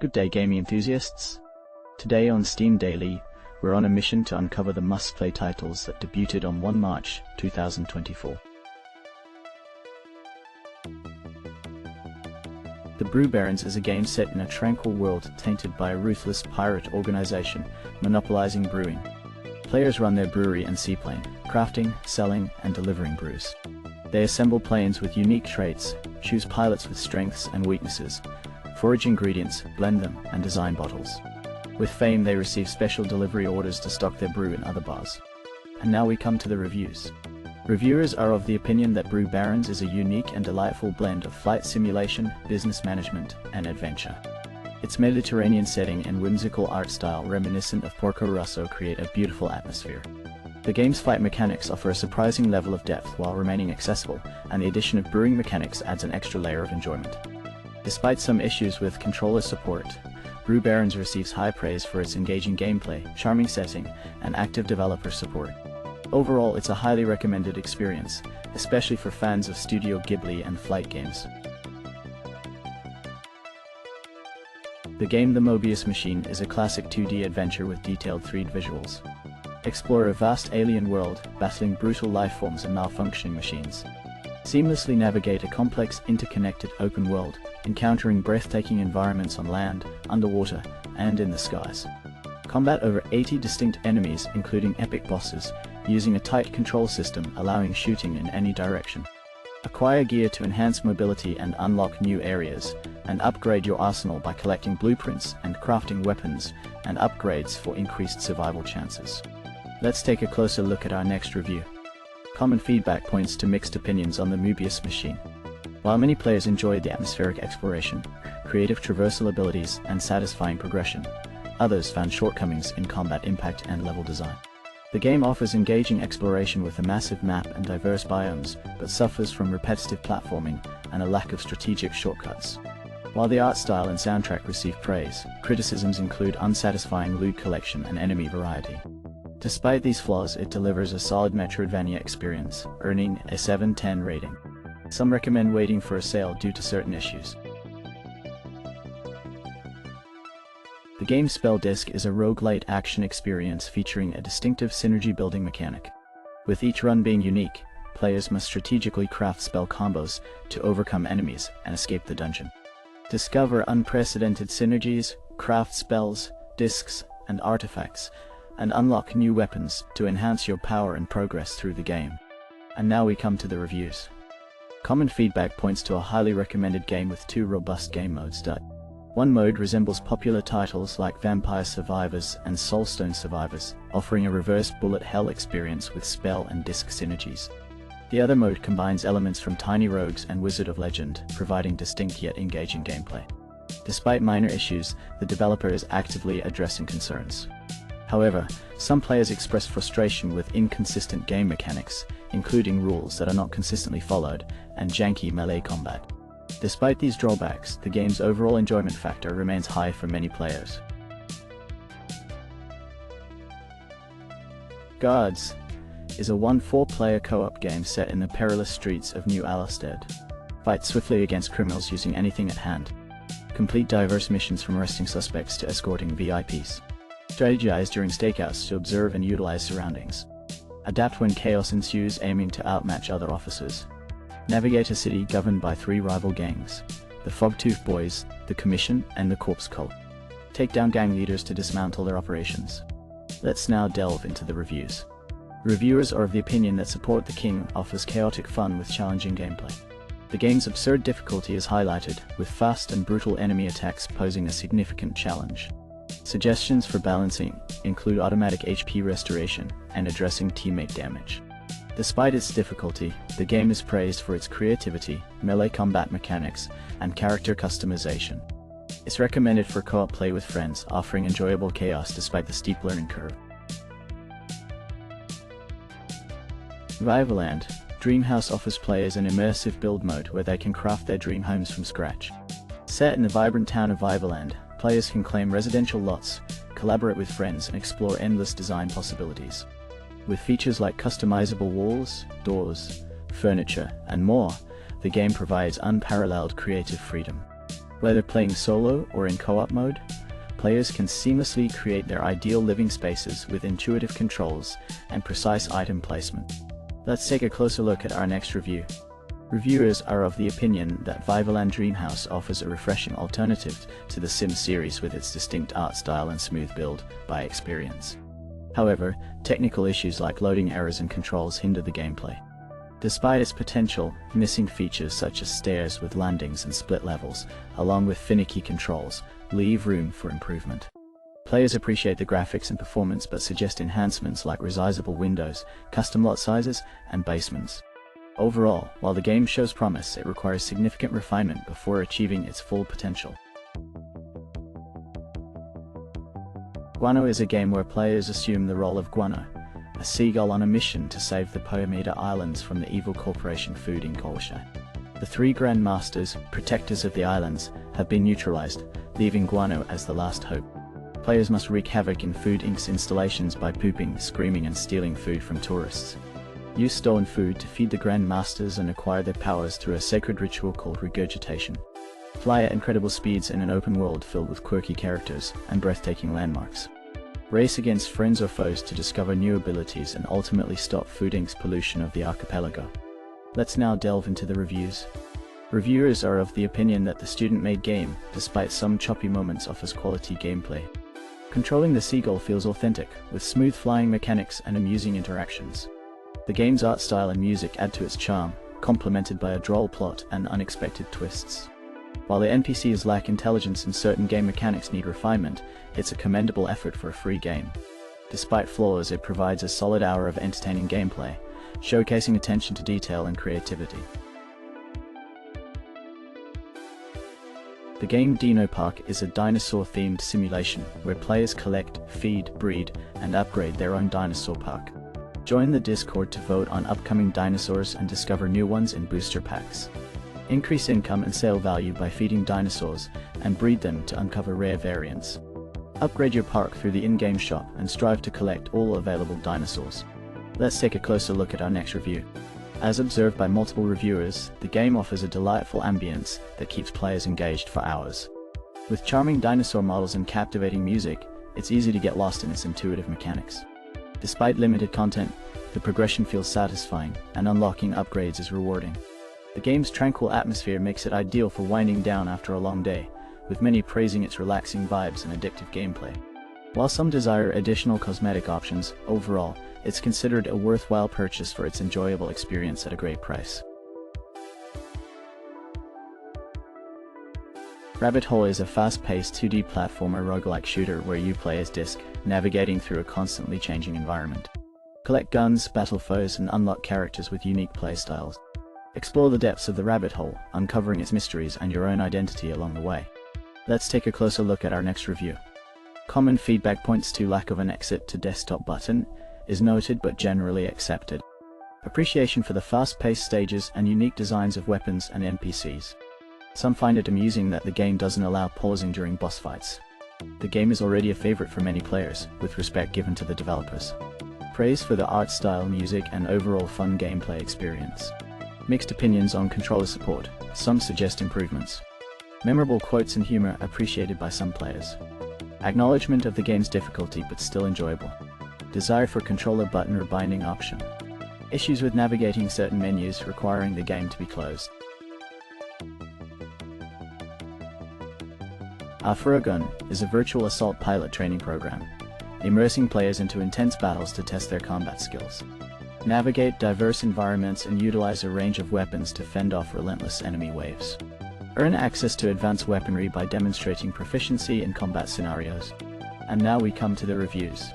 Good day, gaming enthusiasts. Today on Steam Daily, we're on a mission to uncover the must-play titles that debuted on 1 March 2024. The Brew Barons is a game set in a tranquil world tainted by a ruthless pirate organization monopolizing brewing. Players run their brewery and seaplane, crafting, selling, and delivering brews. They assemble planes with unique traits, choose pilots with strengths and weaknesses, forage ingredients, blend them, and design bottles. With fame, they receive special delivery orders to stock their brew in other bars. And now we come to the reviews. Reviewers are of the opinion that Brew Barons is a unique and delightful blend of flight simulation, business management, and adventure. Its Mediterranean setting and whimsical art style reminiscent of Porco Rosso create a beautiful atmosphere. The game's fight mechanics offer a surprising level of depth while remaining accessible, and the addition of brewing mechanics adds an extra layer of enjoyment. Despite some issues with controller support, Brew Barons receives high praise for its engaging gameplay, charming setting, and active developer support. Overall, it's a highly recommended experience, especially for fans of Studio Ghibli and flight games. The game The Mobius Machine is a classic 2D adventure with detailed 3D visuals. Explore a vast alien world, battling brutal lifeforms and malfunctioning machines. Seamlessly navigate a complex, interconnected open world, encountering breathtaking environments on land, underwater, and in the skies. Combat over 80 distinct enemies, including epic bosses, using a tight control system allowing shooting in any direction. Acquire gear to enhance mobility and unlock new areas, and upgrade your arsenal by collecting blueprints and crafting weapons and upgrades for increased survival chances. Let's take a closer look at our next review. Common feedback points to mixed opinions on the Mobius Machine. While many players enjoyed the atmospheric exploration, creative traversal abilities, and satisfying progression, others found shortcomings in combat impact and level design. The game offers engaging exploration with a massive map and diverse biomes, but suffers from repetitive platforming and a lack of strategic shortcuts. While the art style and soundtrack receive praise, criticisms include unsatisfying loot collection and enemy variety. Despite these flaws, it delivers a solid Metroidvania experience, earning a 7/10 rating. Some recommend waiting for a sale due to certain issues. The game Spell Disc is a roguelite action experience featuring a distinctive synergy building mechanic. With each run being unique, players must strategically craft spell combos to overcome enemies and escape the dungeon. Discover unprecedented synergies, craft spells, discs, and artifacts, and unlock new weapons to enhance your power and progress through the game. And now we come to the reviews. Common feedback points to a highly recommended game with 2 robust game modes. One mode resembles popular titles like Vampire Survivors and Soulstone Survivors, offering a reverse bullet hell experience with spell and disc synergies. The other mode combines elements from Tiny Rogues and Wizard of Legend, providing distinct yet engaging gameplay. Despite minor issues, the developer is actively addressing concerns. However, some players express frustration with inconsistent game mechanics, including rules that are not consistently followed, and janky melee combat. Despite these drawbacks, the game's overall enjoyment factor remains high for many players. Guards is a 1-4-player co-op game set in the perilous streets of New Alcested. Fight swiftly against criminals using anything at hand. Complete diverse missions from arresting suspects to escorting VIPs. Strategize during stakeouts to observe and utilize surroundings. Adapt when chaos ensues, aiming to outmatch other officers. Navigate a city governed by 3 rival gangs: the Fogtooth Boys, the Commission, and the Corpse Cult. Take down gang leaders to dismantle their operations. Let's now delve into the reviews. Reviewers are of the opinion that Support the King offers chaotic fun with challenging gameplay. The game's absurd difficulty is highlighted, with fast and brutal enemy attacks posing a significant challenge. Suggestions for balancing include automatic HP restoration and addressing teammate damage. Despite its difficulty, the game is praised for its creativity, melee combat mechanics, and character customization. It's recommended for co-op play with friends, offering enjoyable chaos despite the steep learning curve. Vivaland Dreamhouse offers players an immersive build mode where they can craft their dream homes from scratch. Set in the vibrant town of Vivaland, players can claim residential lots, collaborate with friends, and explore endless design possibilities. With features like customizable walls, doors, furniture, and more, the game provides unparalleled creative freedom. Whether playing solo or in co-op mode, players can seamlessly create their ideal living spaces with intuitive controls and precise item placement. Let's take a closer look at our next review. Reviewers are of the opinion that Vivaland Dreamhouse offers a refreshing alternative to the Sims series with its distinct art style and smooth build-by experience. However, technical issues like loading errors and controls hinder the gameplay. Despite its potential, missing features such as stairs with landings and split levels, along with finicky controls, leave room for improvement. Players appreciate the graphics and performance but suggest enhancements like resizable windows, custom lot sizes, and basements. Overall, while the game shows promise, it requires significant refinement before achieving its full potential. Guano is a game where players assume the role of Guano, a seagull on a mission to save the Poemida Islands from the evil corporation Food Inc. The three Grand Masters, protectors of the islands, have been neutralized, leaving Guano as the last hope. Players must wreak havoc in Food Inc.'s installations by pooping, screaming and stealing food from tourists. Use stolen food to feed the Grand Masters and acquire their powers through a sacred ritual called regurgitation. Fly at incredible speeds in an open world filled with quirky characters and breathtaking landmarks. Race against friends or foes to discover new abilities and ultimately stop Food Inc.'s pollution of the archipelago. Let's now delve into the reviews. Reviewers are of the opinion that the student-made game, despite some choppy moments, offers quality gameplay. Controlling the seagull feels authentic, with smooth flying mechanics and amusing interactions. The game's art style and music add to its charm, complemented by a droll plot and unexpected twists. While the NPCs lack intelligence and certain game mechanics need refinement, it's a commendable effort for a free game. Despite flaws, it provides a solid hour of entertaining gameplay, showcasing attention to detail and creativity. The game Dino Park is a dinosaur-themed simulation where players collect, feed, breed, and upgrade their own dinosaur park. Join the Discord to vote on upcoming dinosaurs and discover new ones in booster packs. Increase income and sale value by feeding dinosaurs and breed them to uncover rare variants. Upgrade your park through the in-game shop and strive to collect all available dinosaurs. Let's take a closer look at our next review. As observed by multiple reviewers, the game offers a delightful ambience that keeps players engaged for hours. With charming dinosaur models and captivating music, it's easy to get lost in its intuitive mechanics. Despite limited content, the progression feels satisfying, and unlocking upgrades is rewarding. The game's tranquil atmosphere makes it ideal for winding down after a long day, with many praising its relaxing vibes and addictive gameplay. While some desire additional cosmetic options, overall, it's considered a worthwhile purchase for its enjoyable experience at a great price. Rabbit Hole is a fast-paced 2D platformer roguelike shooter where you play as Disc, navigating through a constantly changing environment. Collect guns, battle foes, and unlock characters with unique playstyles. Explore the depths of the rabbit hole, uncovering its mysteries and your own identity along the way. Let's take a closer look at our next review. Common feedback points to lack of an exit to desktop button is noted but generally accepted. Appreciation for the fast-paced stages and unique designs of weapons and NPCs. Some find it amusing that the game doesn't allow pausing during boss fights. The game is already a favorite for many players, with respect given to the developers. Praise for the art style, music, and overall fun gameplay experience. Mixed opinions on controller support, some suggest improvements. Memorable quotes and humor appreciated by some players. Acknowledgement of the game's difficulty but still enjoyable. Desire for controller button or binding option. Issues with navigating certain menus requiring the game to be closed. HVRGUN is a virtual assault pilot training program, immersing players into intense battles to test their combat skills. Navigate diverse environments and utilize a range of weapons to fend off relentless enemy waves. Earn access to advanced weaponry by demonstrating proficiency in combat scenarios. And now we come to the reviews.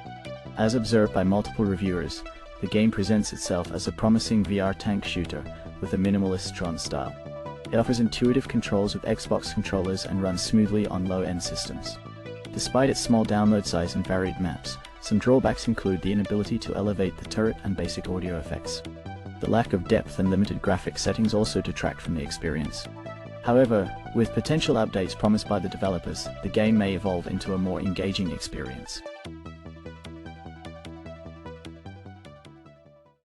As observed by multiple reviewers, the game presents itself as a promising VR tank shooter with a minimalist Tron style. It offers intuitive controls with Xbox controllers and runs smoothly on low-end systems. Despite its small download size and varied maps, some drawbacks include the inability to elevate the turret and basic audio effects. The lack of depth and limited graphic settings also detract from the experience. However, with potential updates promised by the developers, the game may evolve into a more engaging experience.